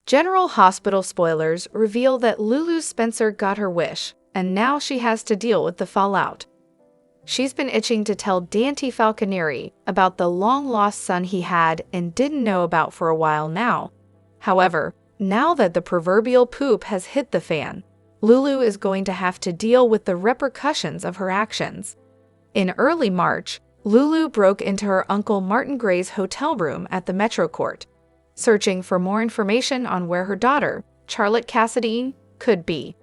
General Hospital spoilers reveal that Lulu Spencer got her wish, and now she has to deal with the fallout. She's been itching to tell Dante Falconeri about the long-lost son he had and didn't know about for a while now. However, now that the proverbial poop has hit the fan, Lulu is going to have to deal with the repercussions of her actions. In early March, Lulu broke into her Uncle Martin Gray's hotel room at the Metro Court, searching for more information on where her daughter, Charlotte Cassidy, could be.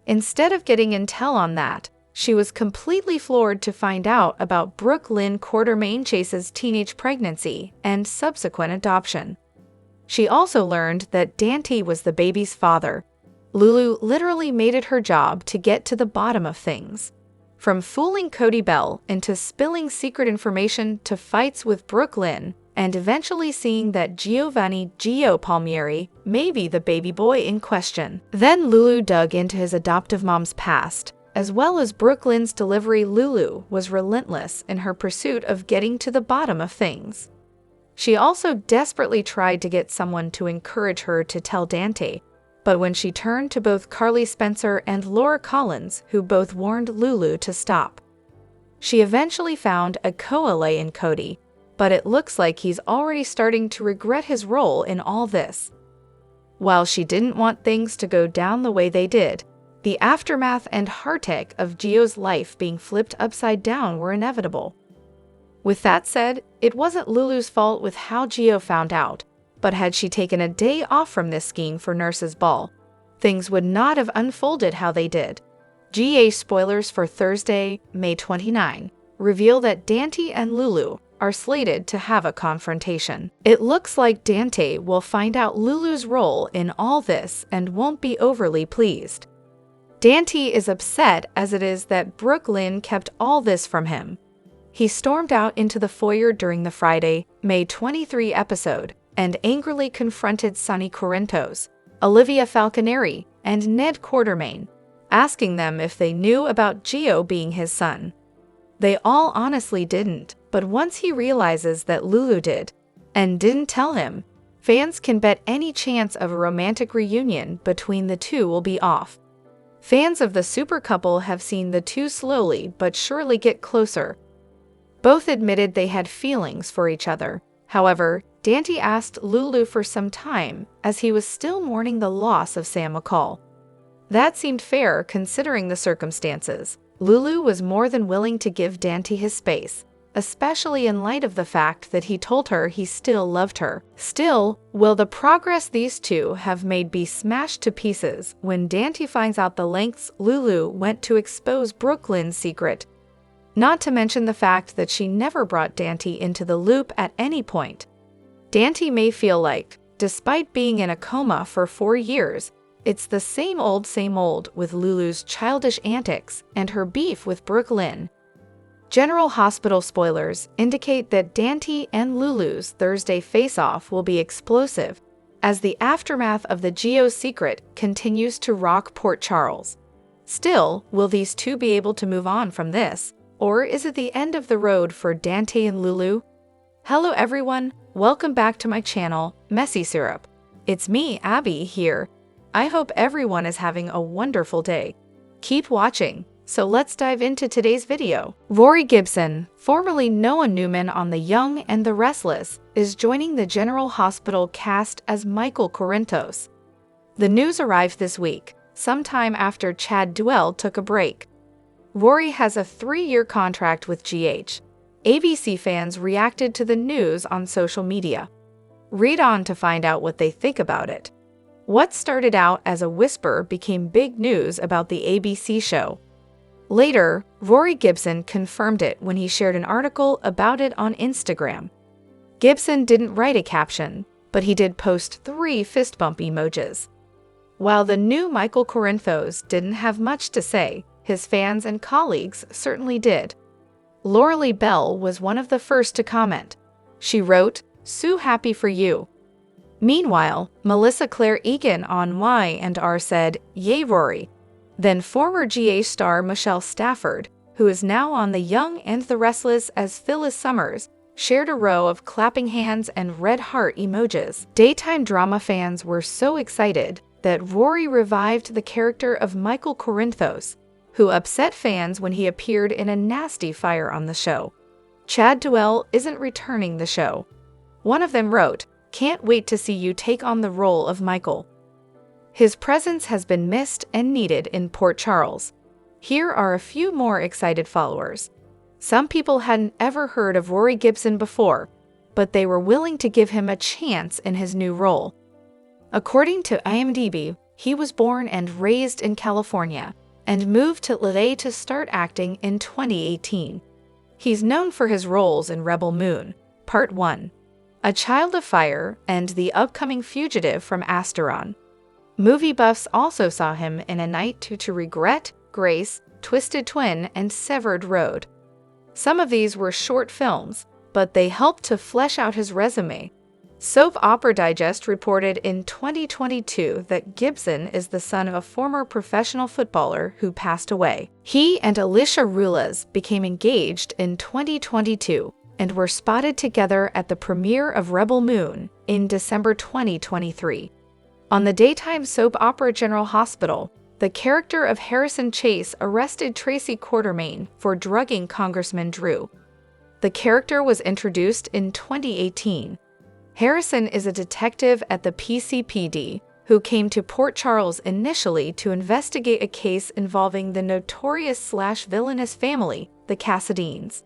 Instead of getting intel on that, she was completely floored to find out about Brooke Lynn Quartermaine Chase's teenage pregnancy and subsequent adoption. She also learned that Dante was the baby's father. Lulu literally made it her job to get to the bottom of things. From fooling Cody Bell into spilling secret information to fights with Brooke Lynn, and eventually seeing that Giovanni Gio Palmieri may be the baby boy in question. Then Lulu dug into his adoptive mom's past. As well as Brooke Lynn's delivery, Lulu was relentless in her pursuit of getting to the bottom of things. She also desperately tried to get someone to encourage her to tell Dante, but when she turned to both Carly Spencer and Laura Collins, who both warned Lulu to stop, she eventually found a co-ally in Cody, but it looks like he's already starting to regret his role in all this. While she didn't want things to go down the way they did, the aftermath and heartache of Gio's life being flipped upside down were inevitable. With that said, it wasn't Lulu's fault with how Gio found out, but had she taken a day off from this skiing for Nurse's Ball, things would not have unfolded how they did. GA spoilers for Thursday, May 29, reveal that Dante and Lulu are slated to have a confrontation. It looks like Dante will find out Lulu's role in all this and won't be overly pleased. Dante is upset as it is that Brooke Lynn kept all this from him. He stormed out into the foyer during the Friday, May 23 episode and angrily confronted Sonny Corinthos, Olivia Falconeri, and Ned Quartermaine, asking them if they knew about Gio being his son. They all honestly didn't, but once he realizes that Lulu did, and didn't tell him, fans can bet any chance of a romantic reunion between the two will be off. Fans of the super couple have seen the two slowly but surely get closer. Both admitted they had feelings for each other. However, Dante asked Lulu for some time as he was still mourning the loss of Sam McCall. That seemed fair considering the circumstances. Lulu was more than willing to give Dante his space, especially in light of the fact that he told her he still loved her. Still, will the progress these two have made be smashed to pieces when Dante finds out the lengths Lulu went to expose Brooke Lynn's secret? Not to mention the fact that she never brought Dante into the loop at any point. Dante may feel like, despite being in a coma for 4 years, it's the same old with Lulu's childish antics and her beef with Brooke Lynn. General Hospital spoilers indicate that Dante and Lulu's Thursday face-off will be explosive as the aftermath of the Gio secret continues to rock Port Charles. Still, will these two be able to move on from this, or is it the end of the road for Dante and Lulu? Hello everyone, welcome back to my channel, Messy Syrup. It's me, Abby, here. I hope everyone is having a wonderful day. Keep watching. So let's dive into today's video. Rory Gibson, formerly Noah Newman on The Young and the Restless, is joining the General Hospital cast as Michael Corinthos. The news arrived this week, sometime after Chad Duell took a break. Rory has a 3-year contract with GH. ABC fans reacted to the news on social media. Read on to find out what they think about it. What started out as a whisper became big news about the ABC show. Later, Rory Gibson confirmed it when he shared an article about it on Instagram. Gibson didn't write a caption, but he did post 3 fist bump emojis. While the new Michael Corinthos didn't have much to say, his fans and colleagues certainly did. Lauralee Bell was one of the first to comment. She wrote, "So happy for you." Meanwhile, Melissa Claire Egan on Y&R said, "Yay Rory." Then former GA star Michelle Stafford, who is now on The Young and the Restless as Phyllis Summers, shared a row of clapping hands and red heart emojis. Daytime drama fans were so excited that Rory revived the character of Michael Corinthos, who upset fans when he appeared in a nasty fire on the show. Chad Duell isn't returning the show. One of them wrote, "Can't wait to see you take on the role of Michael." His presence has been missed and needed in Port Charles. Here are a few more excited followers. Some people hadn't ever heard of Rory Gibson before, but they were willing to give him a chance in his new role. According to IMDb, he was born and raised in California and moved to LA to start acting in 2018. He's known for his roles in Rebel Moon, Part 1, A Child of Fire, and the upcoming Fugitive from Asteron. Movie buffs also saw him in A Night to Regret, Grace, Twisted Twin, and Severed Road. Some of these were short films, but they helped to flesh out his resume. Soap Opera Digest reported in 2022 that Gibson is the son of a former professional footballer who passed away. He and Alicia Rulas became engaged in 2022 and were spotted together at the premiere of Rebel Moon in December 2023. On the daytime soap opera General Hospital, the character of Harrison Chase arrested Tracy Quartermaine for drugging Congressman Drew. The character was introduced in 2018. Harrison is a detective at the PCPD who came to Port Charles initially to investigate a case involving the notorious/villainous family, the Cassadines.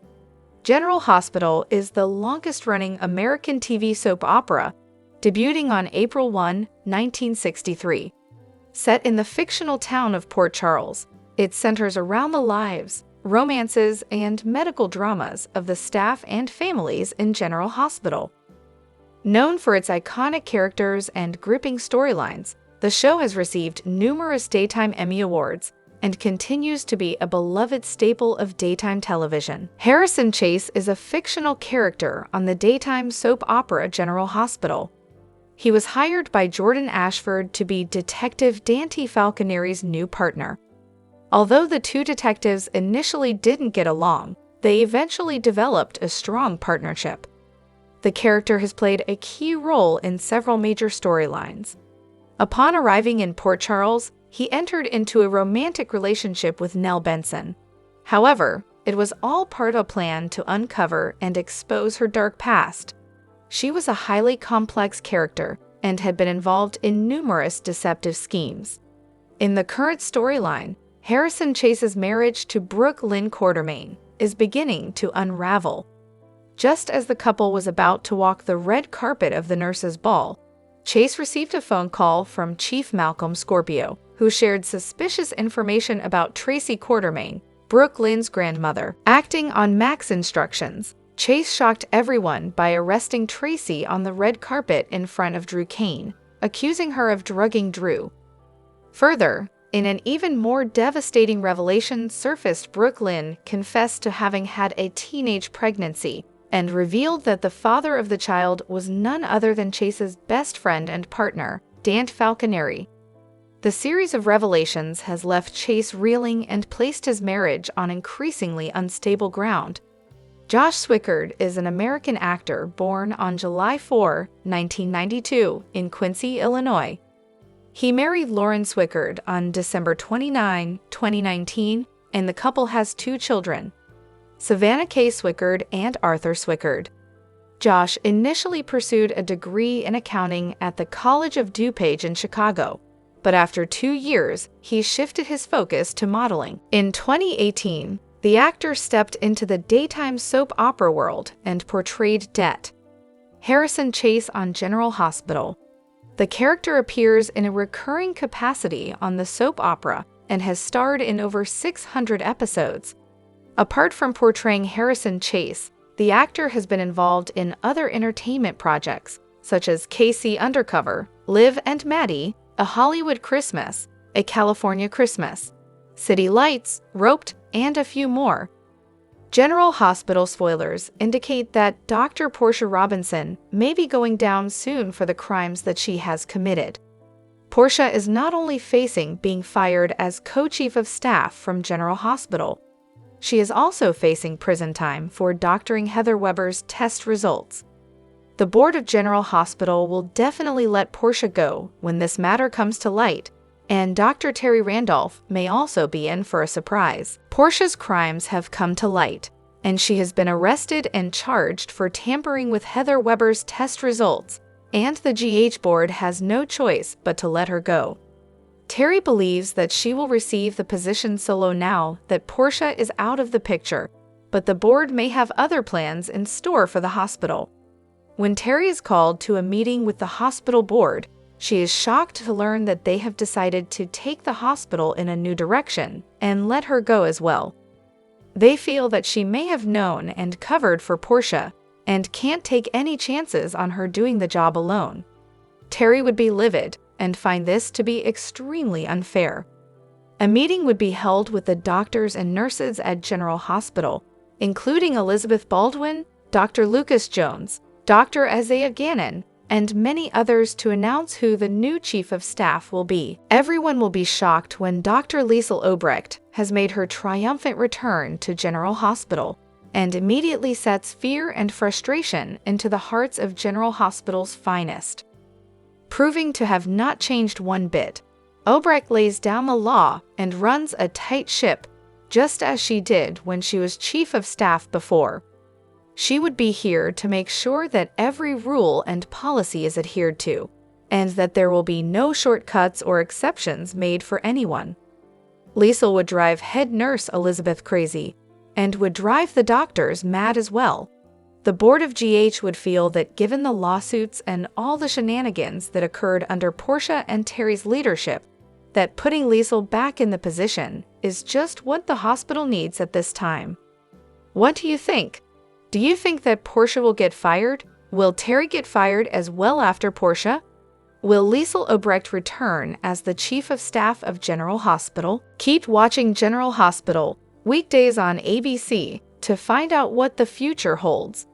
General Hospital is the longest-running American TV soap opera, debuting on April 1, 1963. Set in the fictional town of Port Charles, it centers around the lives, romances, and medical dramas of the staff and families in General Hospital. Known for its iconic characters and gripping storylines, the show has received numerous Daytime Emmy Awards and continues to be a beloved staple of daytime television. Harrison Chase is a fictional character on the daytime soap opera General Hospital. He was hired by Jordan Ashford to be Detective Dante Falconeri's new partner. Although the two detectives initially didn't get along, they eventually developed a strong partnership. The character has played a key role in several major storylines. Upon arriving in Port Charles, he entered into a romantic relationship with Nell Benson. However, it was all part of a plan to uncover and expose her dark past. She was a highly complex character and had been involved in numerous deceptive schemes. In the current storyline, Harrison Chase's marriage to Brooke Lynn Quartermaine is beginning to unravel. Just as the couple was about to walk the red carpet of the nurses' ball, Chase received a phone call from Chief Malcolm Scorpio, who shared suspicious information about Tracy Quartermaine, Brooke Lynn's grandmother. Acting on Mac's instructions, Chase shocked everyone by arresting Tracy on the red carpet in front of Drew Kane, accusing her of drugging Drew. Further, in an even more devastating revelation surfaced, Brooke Lynn confessed to having had a teenage pregnancy and revealed that the father of the child was none other than Chase's best friend and partner, Dante Falconeri. The series of revelations has left Chase reeling and placed his marriage on increasingly unstable ground. Josh Swickard is an American actor born on July 4, 1992, in Quincy, Illinois. He married Lauren Swickard on December 29, 2019, and the couple has 2 children, Savannah K. Swickard and Arthur Swickard. Josh initially pursued a degree in accounting at the College of DuPage in Chicago, but after 2 years, he shifted his focus to modeling. In 2018, the actor stepped into the daytime soap opera world and portrayed Det, Harrison Chase on General Hospital. The character appears in a recurring capacity on the soap opera and has starred in over 600 episodes. Apart from portraying Harrison Chase, the actor has been involved in other entertainment projects, such as KC Undercover, Liv and Maddie, A Hollywood Christmas, A California Christmas, City Lights, Roped, and a few more. General Hospital spoilers indicate that Dr. Portia Robinson may be going down soon for the crimes that she has committed. Portia is not only facing being fired as co-chief of staff from General Hospital, She is also facing prison time for doctoring Heather Weber's test results. The board of General Hospital will definitely let Portia go when this matter comes to light, and Dr. Terry Randolph may also be in for a surprise. Portia's crimes have come to light, and she has been arrested and charged for tampering with Heather Weber's test results, and the GH board has no choice but to let her go. Terry believes that she will receive the position solo now that Portia is out of the picture, but the board may have other plans in store for the hospital. When Terry is called to a meeting with the hospital board, she is shocked to learn that they have decided to take the hospital in a new direction and let her go as well. They feel that she may have known and covered for Portia and can't take any chances on her doing the job alone. Terry would be livid and find this to be extremely unfair. A meeting would be held with the doctors and nurses at General Hospital, including Elizabeth Baldwin, Dr. Lucas Jones, Dr. Isaiah Gannon, and many others to announce who the new chief of staff will be. Everyone will be shocked when Dr. Liesl Obrecht has made her triumphant return to General Hospital and immediately sets fear and frustration into the hearts of General Hospital's finest. Proving to have not changed one bit, Obrecht lays down the law and runs a tight ship, just as she did when she was chief of staff before. She would be here to make sure that every rule and policy is adhered to, and that there will be no shortcuts or exceptions made for anyone. Liesl would drive head nurse Elizabeth crazy, and would drive the doctors mad as well. The board of GH would feel that given the lawsuits and all the shenanigans that occurred under Portia and Terry's leadership, that putting Liesl back in the position is just what the hospital needs at this time. What do you think? Do you think that Portia will get fired? Will Terry get fired as well after Portia? Will Liesl Obrecht return as the chief of staff of General Hospital? Keep watching General Hospital weekdays on ABC to find out what the future holds.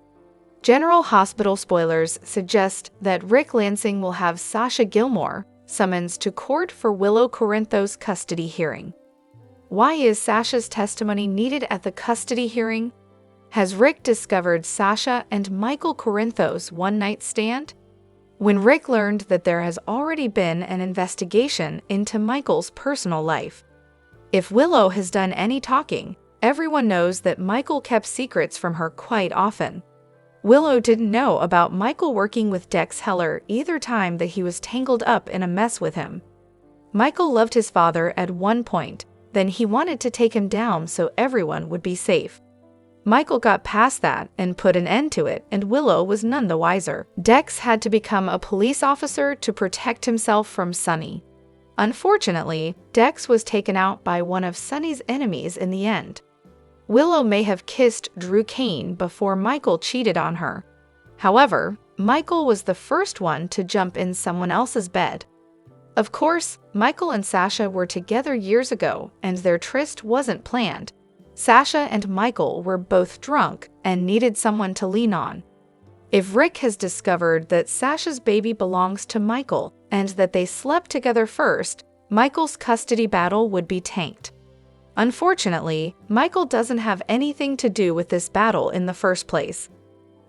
General Hospital spoilers suggest that Rick Lansing will have Sasha Gilmore summoned to court for Willow Corinthos' custody hearing. Why is Sasha's testimony needed at the custody hearing? Has Rick discovered Sasha and Michael Corinthos' one-night stand? When Rick learned that there has already been an investigation into Michael's personal life. If Willow has done any talking, everyone knows that Michael kept secrets from her quite often. Willow didn't know about Michael working with Dex Heller either time that he was tangled up in a mess with him. Michael loved his father at one point, then he wanted to take him down so everyone would be safe. Michael got past that and put an end to it, and Willow was none the wiser. Dex had to become a police officer to protect himself from Sonny. Unfortunately, Dex was taken out by one of Sonny's enemies in the end. Willow may have kissed Drew Kane before Michael cheated on her. However, Michael was the first one to jump in someone else's bed. Of course, Michael and Sasha were together years ago, and their tryst wasn't planned. Sasha and Michael were both drunk and needed someone to lean on. If Rick has discovered that Sasha's baby belongs to Michael and that they slept together first, Michael's custody battle would be tanked. Unfortunately, Michael doesn't have anything to do with this battle in the first place.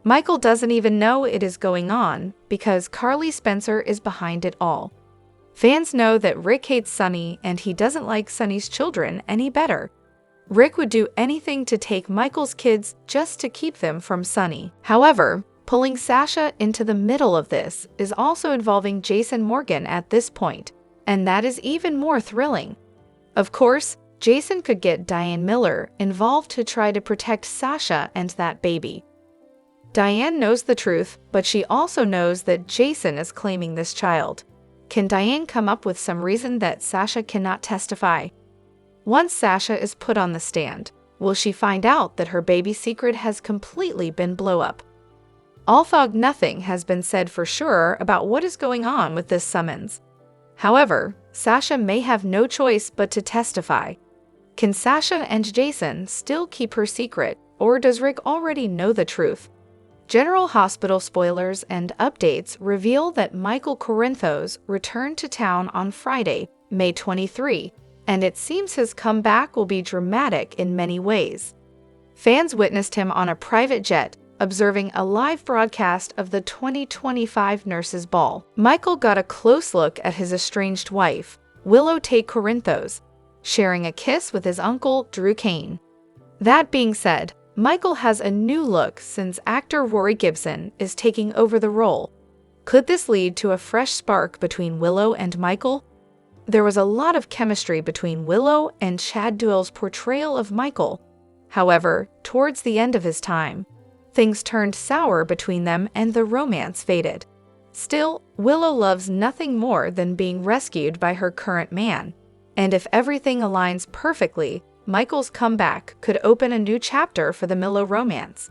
Michael doesn't even know it is going on because Carly Spencer is behind it all. Fans know that Rick hates Sonny and he doesn't like Sonny's children any better. Rick would do anything to take Michael's kids just to keep them from Sonny. However, pulling Sasha into the middle of this is also involving Jason Morgan at this point, and that is even more thrilling. Of course, Jason could get Diane Miller involved to try to protect Sasha and that baby. Diane knows the truth, but she also knows that Jason is claiming this child. Can Diane come up with some reason that Sasha cannot testify? Once Sasha is put on the stand, will she find out that her baby secret has completely been blown up? Although nothing has been said for sure about what is going on with this summons. However, Sasha may have no choice but to testify. Can Sasha and Jason still keep her secret, or does Rick already know the truth? General Hospital spoilers and updates reveal that Michael Corinthos returned to town on Friday, May 23, and it seems his comeback will be dramatic in many ways. Fans witnessed him on a private jet, observing a live broadcast of the 2025 Nurses' Ball. Michael got a close look at his estranged wife, Willow&Michael, sharing a kiss with his uncle, Drew Kane. That being said, Michael has a new look since actor Rory Gibson is taking over the role. Could this lead to a fresh spark between Willow and Michael? There was a lot of chemistry between Willow and Chad Duell's portrayal of Michael. However, towards the end of his time, things turned sour between them and the romance faded. Still, Willow loves nothing more than being rescued by her current man. And if everything aligns perfectly, Michael's comeback could open a new chapter for the Willow romance.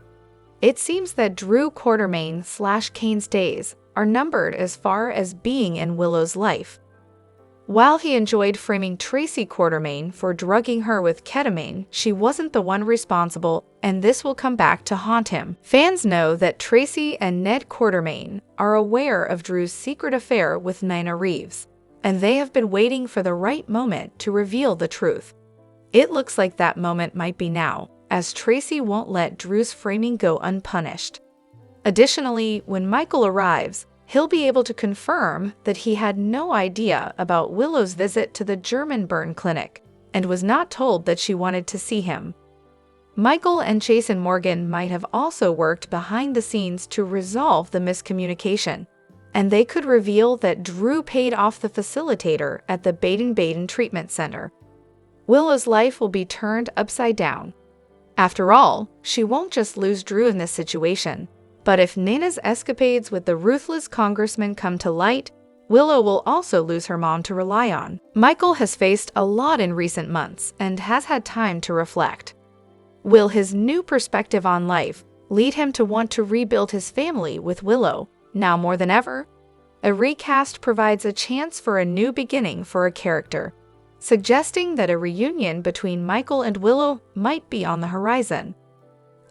It seems that Drew Quartermaine/Kane's days are numbered as far as being in Willow's life. While he enjoyed framing Tracy Quartermaine for drugging her with ketamine, she wasn't the one responsible, and this will come back to haunt him. Fans know that Tracy and Ned Quartermaine are aware of Drew's secret affair with Nina Reeves, and they have been waiting for the right moment to reveal the truth. It looks like that moment might be now, as Tracy won't let Drew's framing go unpunished. Additionally, when Michael arrives, he'll be able to confirm that he had no idea about Willow's visit to the German burn clinic and was not told that she wanted to see him. Michael and Jason Morgan might have also worked behind the scenes to resolve the miscommunication, and they could reveal that Drew paid off the facilitator at the Baden-Baden Treatment Center. Willow's life will be turned upside down. After all, she won't just lose Drew in this situation. But if Nina's escapades with the ruthless congressman come to light, Willow will also lose her mom to rely on. Michael has faced a lot in recent months and has had time to reflect. Will his new perspective on life lead him to want to rebuild his family with Willow, now more than ever? A recast provides a chance for a new beginning for a character, suggesting that a reunion between Michael and Willow might be on the horizon.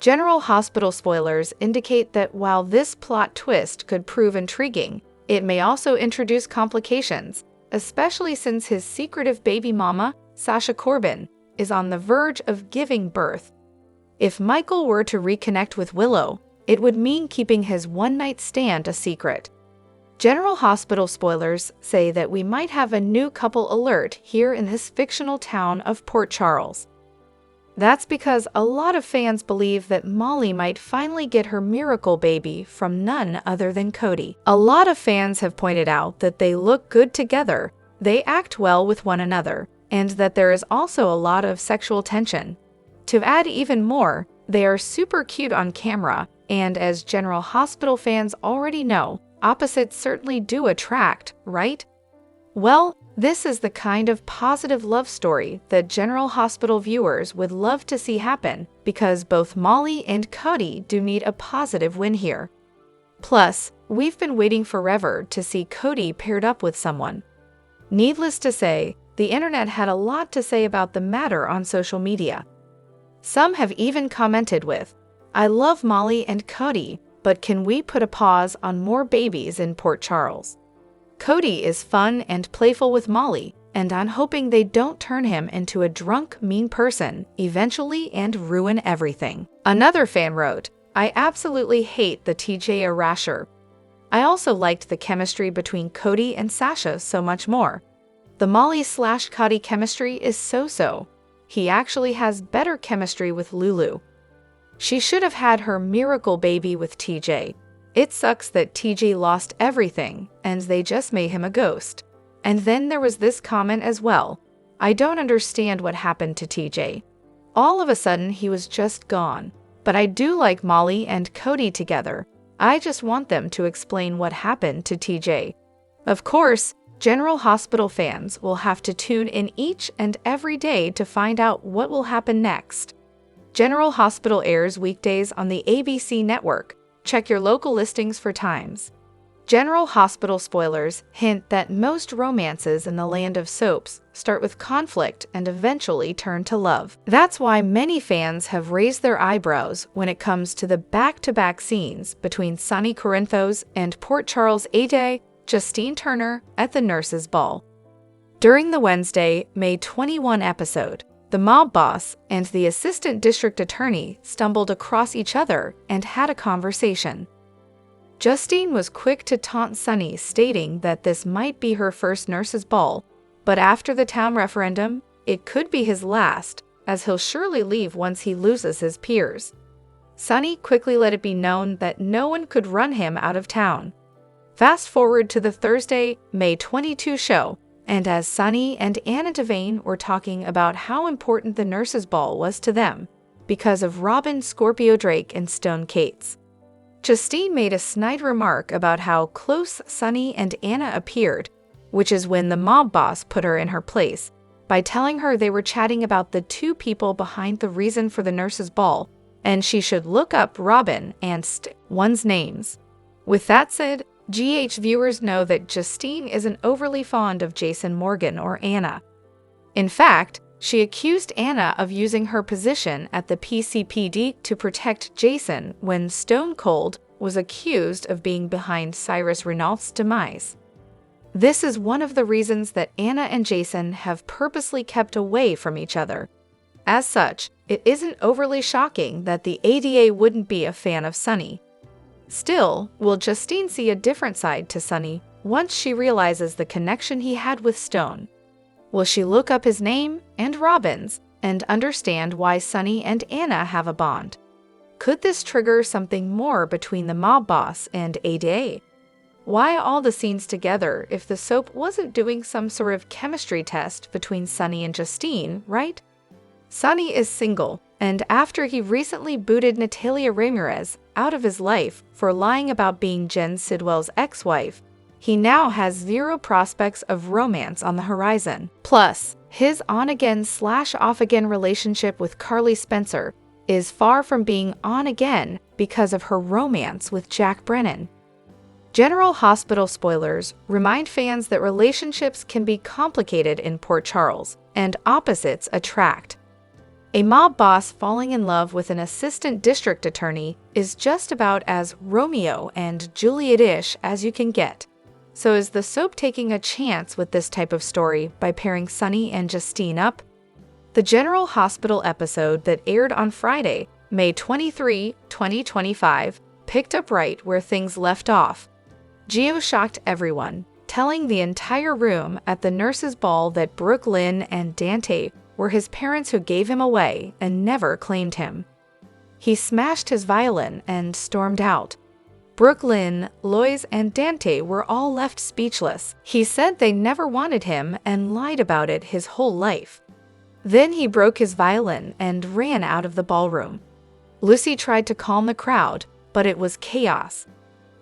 General Hospital spoilers indicate that while this plot twist could prove intriguing, it may also introduce complications, especially since his secretive baby mama, Sasha Corbin, is on the verge of giving birth. If Michael were to reconnect with Willow, it would mean keeping his one-night stand a secret. General Hospital spoilers say that we might have a new couple alert here in this fictional town of Port Charles. That's because a lot of fans believe that Molly might finally get her miracle baby from none other than Cody. A lot of fans have pointed out that they look good together, they act well with one another, and that there is also a lot of sexual tension. To add even more, they are super cute on camera, and as General Hospital fans already know, opposites certainly do attract, right? Well, this is the kind of positive love story that General Hospital viewers would love to see happen, because both Molly and Cody do need a positive win here. Plus, we've been waiting forever to see Cody paired up with someone. Needless to say, the internet had a lot to say about the matter on social media. Some have even commented with, "I love Molly and Cody, but can we put a pause on more babies in Port Charles?" Cody is fun and playful with Molly, and I'm hoping they don't turn him into a drunk, mean person eventually and ruin everything. Another fan wrote, "I absolutely hate the TJ erasure. I also liked the chemistry between Cody and Sasha so much more. The Molly/Cody chemistry is so-so. He actually has better chemistry with Lulu. She should have had her miracle baby with TJ. It sucks that TJ lost everything, and they just made him a ghost." And then there was this comment as well. "I don't understand what happened to TJ. All of a sudden he was just gone. But I do like Molly and Cody together. I just want them to explain what happened to TJ." Of course, General Hospital fans will have to tune in each and every day to find out what will happen next. General Hospital airs weekdays on the ABC network. Check your local listings for times. General Hospital spoilers hint that most romances in the land of soaps start with conflict and eventually turn to love. That's why many fans have raised their eyebrows when it comes to the back-to-back scenes between Sonny Corinthos and Port Charles AJ Justine Turner at the Nurses' Ball. During the Wednesday, May 21 episode, the mob boss and the assistant district attorney stumbled across each other and had a conversation. Justine was quick to taunt Sunny, stating that this might be her first nurse's ball, but after the town referendum, it could be his last, as he'll surely leave once he loses his peers. Sunny quickly let it be known that no one could run him out of town. Fast forward to the Thursday, May 22 show, and as Sunny and Anna Devane were talking about how important the nurse's ball was to them, because of Robin, Scorpio Drake, and Stone Cates, Justine made a snide remark about how close Sunny and Anna appeared, which is when the mob boss put her in her place, by telling her they were chatting about the two people behind the reason for the nurse's ball, and she should look up Robin and one's names. With that said, GH viewers know that Justine isn't overly fond of Jason Morgan or Anna. In fact, she accused Anna of using her position at the PCPD to protect Jason when Stone Cold was accused of being behind Cyrus Renault's demise. This is one of the reasons that Anna and Jason have purposely kept away from each other. As such, it isn't overly shocking that the ADA wouldn't be a fan of Sunny. Still, will Justine see a different side to Sunny once she realizes the connection he had with Stone? Will she look up his name and Robin's and understand why Sunny and Anna have a bond? Could this trigger something more between the mob boss and ADA? Why all the scenes together if the soap wasn't doing some sort of chemistry test between Sunny and Justine, right? Sunny is single, and after he recently booted Natalia Ramirez out of his life for lying about being Jen Sidwell's ex-wife, he now has zero prospects of romance on the horizon. Plus, his on-again/off-again relationship with Carly Spencer is far from being on-again because of her romance with Jack Brennan. General Hospital spoilers remind fans that relationships can be complicated in Port Charles, and opposites attract. A mob boss falling in love with an assistant district attorney is just about as Romeo and Juliet-ish as you can get. So is the soap taking a chance with this type of story by pairing Sunny and Justine up? The General Hospital episode that aired on Friday, May 23, 2025, picked up right where things left off. Gio shocked everyone, telling the entire room at the nurse's ball that Brooke Lynn and Dante were his parents who gave him away and never claimed him. He smashed his violin and stormed out. Brooke Lynn, Lois, and Dante were all left speechless. He said they never wanted him and lied about it his whole life. Then he broke his violin and ran out of the ballroom. Lucy tried to calm the crowd, but it was chaos.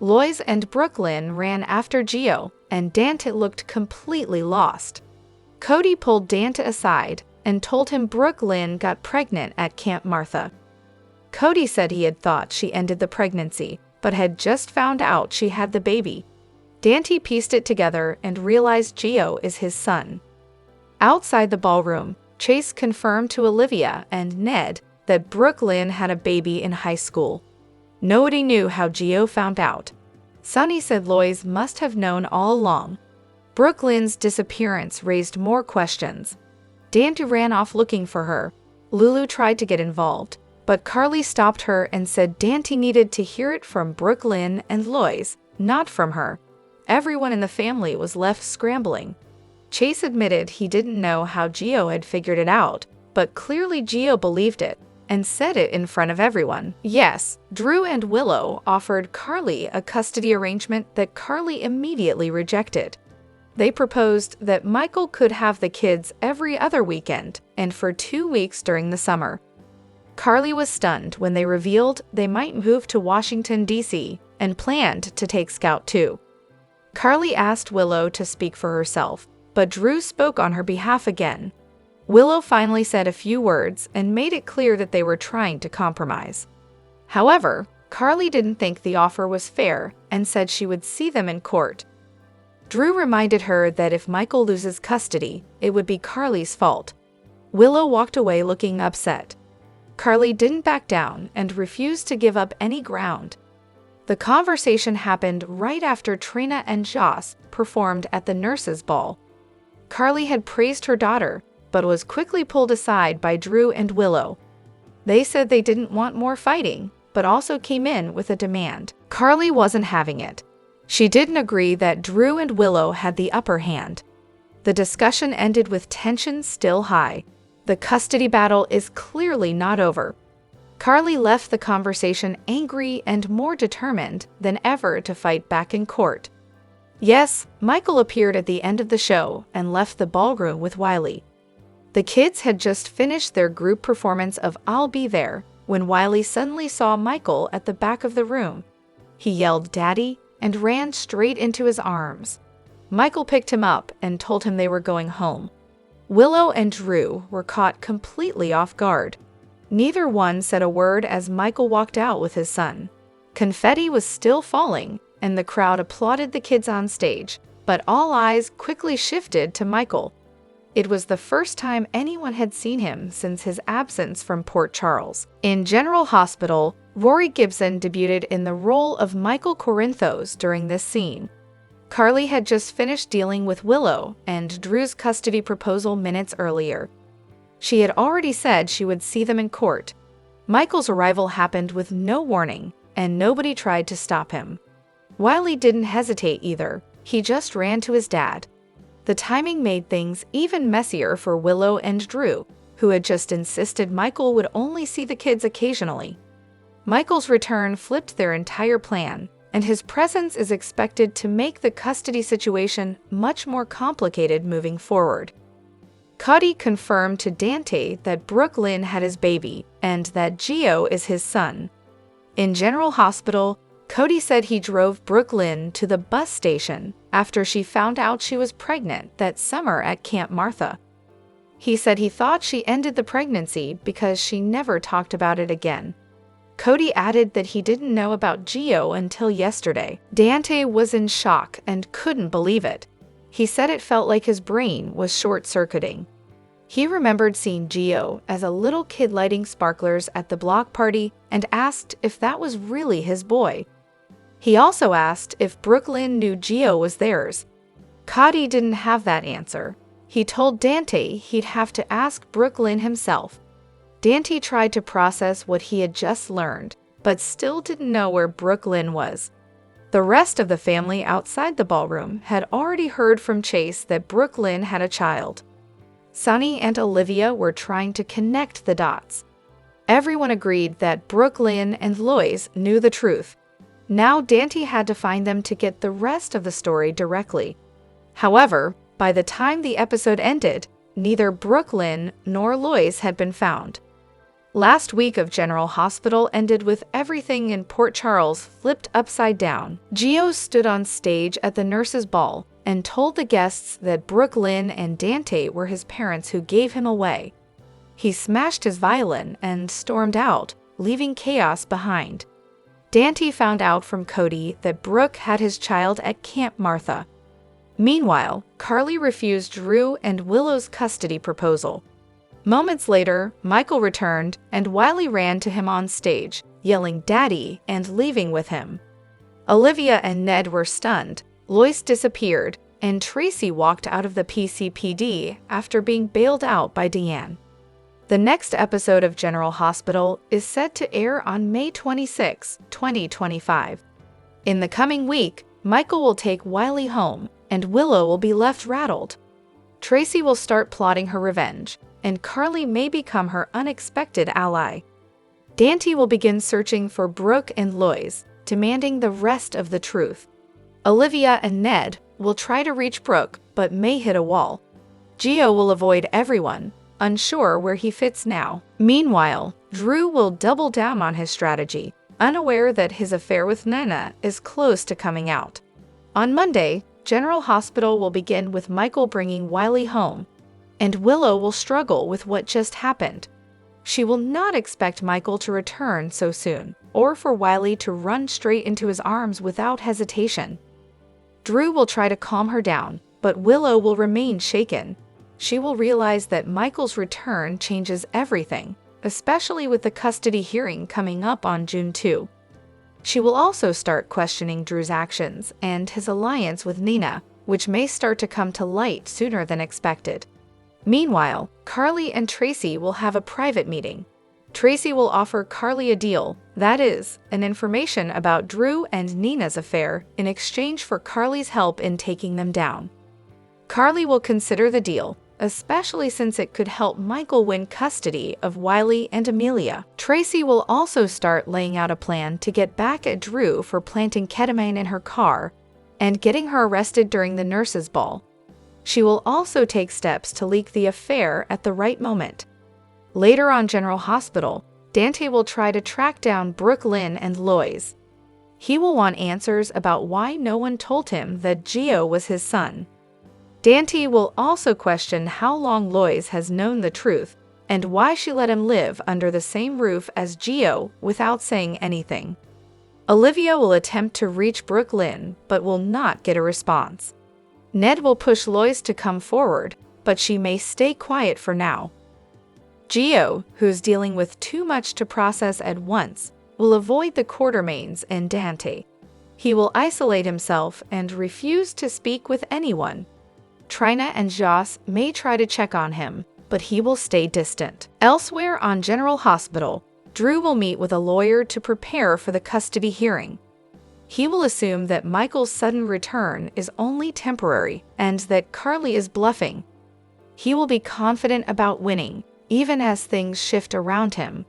Lois and Brooke Lynn ran after Gio, and Dante looked completely lost. Cody pulled Dante aside and told him Brooke Lynn got pregnant at Camp Martha. Cody said he had thought she ended the pregnancy, but had just found out she had the baby. Dante pieced it together and realized Gio is his son. Outside the ballroom, Chase confirmed to Olivia and Ned that Brooke Lynn had a baby in high school. Nobody knew how Gio found out. Sunny said Lois must have known all along. Brooke Lynn's disappearance raised more questions. Dante ran off looking for her. Lulu tried to get involved, but Carly stopped her and said Dante needed to hear it from Brooke Lynn and Lois, not from her. Everyone in the family was left scrambling. Chase admitted he didn't know how Gio had figured it out, but clearly Gio believed it and said it in front of everyone. Yes, Drew and Willow offered Carly a custody arrangement that Carly immediately rejected. They proposed that Michael could have the kids every other weekend and for 2 weeks during the summer. Carly was stunned when they revealed they might move to Washington, D.C., and planned to take Scout too. Carly asked Willow to speak for herself, but Drew spoke on her behalf again. Willow finally said a few words and made it clear that they were trying to compromise. However, Carly didn't think the offer was fair and said she would see them in court. Drew reminded her that if Michael loses custody, it would be Carly's fault. Willow walked away looking upset. Carly didn't back down and refused to give up any ground. The conversation happened right after Trina and Joss performed at the nurses' ball. Carly had praised her daughter, but was quickly pulled aside by Drew and Willow. They said they didn't want more fighting, but also came in with a demand. Carly wasn't having it. She didn't agree that Drew and Willow had the upper hand. The discussion ended with tension still high. The custody battle is clearly not over. Carly left the conversation angry and more determined than ever to fight back in court. Yes, Michael appeared at the end of the show and left the ballroom with Wiley. The kids had just finished their group performance of I'll Be There when Wiley suddenly saw Michael at the back of the room. He yelled "Daddy" and ran straight into his arms. Michael picked him up and told him they were going home. Willow and Drew were caught completely off guard. Neither one said a word as Michael walked out with his son. Confetti was still falling, and the crowd applauded the kids on stage, but all eyes quickly shifted to Michael. It was the first time anyone had seen him since his absence from Port Charles. In General Hospital, Rory Gibson debuted in the role of Michael Corinthos during this scene. Carly had just finished dealing with Willow and Drew's custody proposal minutes earlier. She had already said she would see them in court. Michael's arrival happened with no warning, and nobody tried to stop him. Wiley didn't hesitate either. He just ran to his dad. The timing made things even messier for Willow and Drew, who had just insisted Michael would only see the kids occasionally. Michael's return flipped their entire plan, and his presence is expected to make the custody situation much more complicated moving forward. Cody confirmed to Dante that Brooklyn had his baby and that Gio is his son. In General Hospital, Cody said he drove Brooklyn to the bus station after she found out she was pregnant that summer at Camp Martha. He said he thought she ended the pregnancy because she never talked about it again. Cody added that he didn't know about Gio until yesterday. Dante was in shock and couldn't believe it. He said it felt like his brain was short-circuiting. He remembered seeing Gio as a little kid lighting sparklers at the block party and asked if that was really his boy. He also asked if Brooklyn knew Gio was theirs. Cody didn't have that answer. He told Dante he'd have to ask Brooklyn himself. Dante tried to process what he had just learned, but still didn't know where Brooklyn was. The rest of the family outside the ballroom had already heard from Chase that Brooklyn had a child. Sonny and Olivia were trying to connect the dots. Everyone agreed that Brooklyn and Lois knew the truth. Now Dante had to find them to get the rest of the story directly. However, by the time the episode ended, neither Brooklyn nor Lois had been found. Last week of General Hospital ended with everything in Port Charles flipped upside down. Gio stood on stage at the nurses' ball and told the guests that Brooklyn and Dante were his parents who gave him away. He smashed his violin and stormed out, leaving chaos behind. Dante found out from Cody that Brooke had his child at Camp Martha. Meanwhile, Carly refused Drew and Willow's custody proposal. Moments later, Michael returned and Wiley ran to him on stage, yelling "Daddy" and leaving with him. Olivia and Ned were stunned. Lois disappeared, and Tracy walked out of the PCPD after being bailed out by Deanne. The next episode of General Hospital is set to air on May 26, 2025. In the coming week, Michael will take Wiley home, and Willow will be left rattled. Tracy will start plotting her revenge, and Carly may become her unexpected ally. Dante will begin searching for Brooke and Lois, demanding the rest of the truth. Olivia and Ned will try to reach Brooke, but may hit a wall. Gio will avoid everyone, unsure where he fits now. Meanwhile, Drew will double down on his strategy, unaware that his affair with Nana is close to coming out. On Monday, General Hospital will begin with Michael bringing Wiley home, and Willow will struggle with what just happened. She will not expect Michael to return so soon, or for Wiley to run straight into his arms without hesitation. Drew will try to calm her down, but Willow will remain shaken. She will realize that Michael's return changes everything, especially with the custody hearing coming up on June 2. She will also start questioning Drew's actions and his alliance with Nina, which may start to come to light sooner than expected. Meanwhile, Carly and Tracy will have a private meeting. Tracy will offer Carly a deal, that is, an information about Drew and Nina's affair in exchange for Carly's help in taking them down. Carly will consider the deal, especially since it could help Michael win custody of Wiley and Amelia. Tracy will also start laying out a plan to get back at Drew for planting ketamine in her car and getting her arrested during the nurses' ball. She will also take steps to leak the affair at the right moment. Later on General Hospital, Dante will try to track down Brooke Lynn and Lois. He will want answers about why no one told him that Gio was his son. Dante will also question how long Lois has known the truth and why she let him live under the same roof as Gio without saying anything. Olivia will attempt to reach Brooke Lynn but will not get a response. Ned will push Lois to come forward, but she may stay quiet for now. Gio, who's dealing with too much to process at once, will avoid the Quartermaines and Dante. He will isolate himself and refuse to speak with anyone. Trina and Joss may try to check on him, but he will stay distant. Elsewhere on General Hospital, Drew will meet with a lawyer to prepare for the custody hearing. He will assume that Michael's sudden return is only temporary and that Carly is bluffing. He will be confident about winning, even as things shift around him.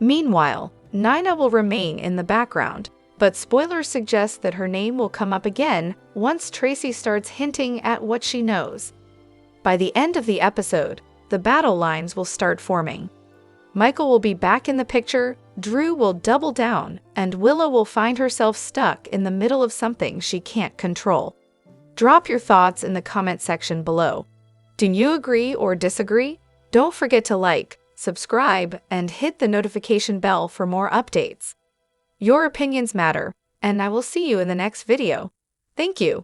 Meanwhile, Nina will remain in the background, but spoilers suggest that her name will come up again once Tracy starts hinting at what she knows. By the end of the episode, the battle lines will start forming. Michael will be back in the picture, Drew will double down, and Willow will find herself stuck in the middle of something she can't control. Drop your thoughts in the comment section below. Do you agree or disagree? Don't forget to like, subscribe, and hit the notification bell for more updates. Your opinions matter, and I will see you in the next video. Thank you.